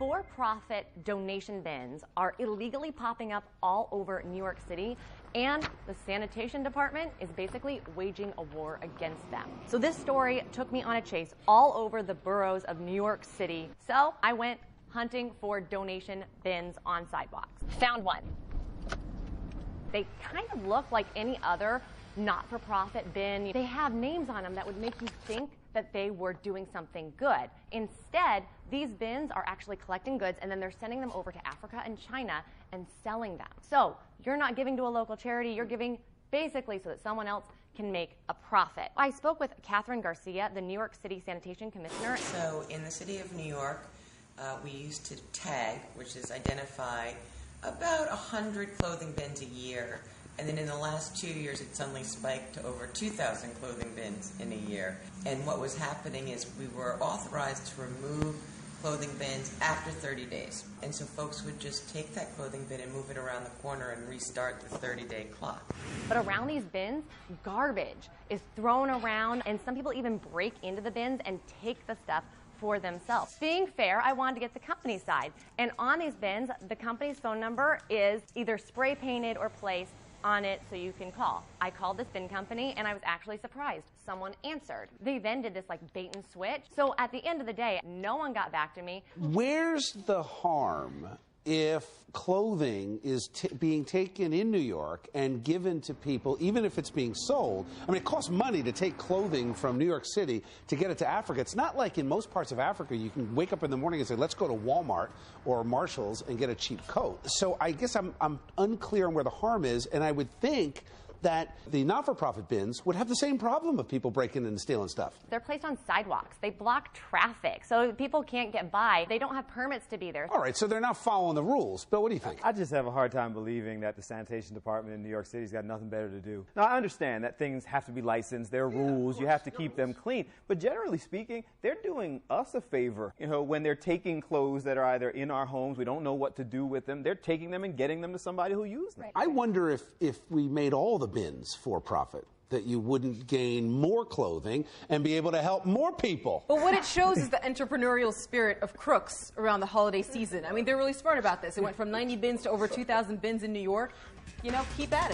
For-profit donation bins are illegally popping up all over New York City, and the sanitation department is basically waging a war against them. So this story took me on a chase all over the boroughs of New York City. So I went hunting for donation bins on sidewalks. Found one. They kind of look like any other not-for-profit bin. They have names on them that would make you think that they were doing something good. Instead, these bins are actually collecting goods and then they're sending them over to Africa and China and selling them. So you're not giving to a local charity, you're giving basically so that someone else can make a profit. I spoke with Kathryn Garcia, the New York City Sanitation Commissioner. So in the city of New York, we used to tag, which is identify about 100 clothing bins a year. And then in the last 2 years, it suddenly spiked to over 2,000 clothing bins in a year. And what was happening is we were authorized to remove clothing bins after 30 days. And so folks would just take that clothing bin and move it around the corner and restart the 30-day clock. But around these bins, garbage is thrown around, and some people even break into the bins and take the stuff for themselves. Being fair, I wanted to get the company side. And on these bins, the company's phone number is either spray painted or placed on it so you can call. I called this bin company and I was actually surprised. Someone answered. They then did this like bait and switch. So at the end of the day, no one got back to me. Where's the harm if clothing is being taken in New York and given to people, even if it's being sold? I mean, it costs money to take clothing from New York City to get it to Africa. It's not like in most parts of Africa you can wake up in the morning and say, let's go to Walmart or Marshall's and get a cheap coat. So I guess I'm unclear on where the harm is, and I would think that the not-for-profit bins would have the same problem of people breaking in and stealing stuff. They're placed on sidewalks. They block traffic, so people can't get by. They don't have permits to be there. All right, so they're not following the rules. Bill, what do you think? I just have a hard time believing that the sanitation department in New York City's got nothing better to do. Now, I understand that things have to be licensed. There are rules. You have to keep them clean. But generally speaking, they're doing us a favor. You know, when they're taking clothes that are either in our homes, we don't know what to do with them, they're taking them and getting them to somebody who used them. Right. I wonder if we made all the bins for profit, that you wouldn't gain more clothing and be able to help more people. But what it shows is the entrepreneurial spirit of crooks around the holiday season. I mean, they're really smart about this. It went from 90 bins to over 2,000 bins in New York. You know, keep at it.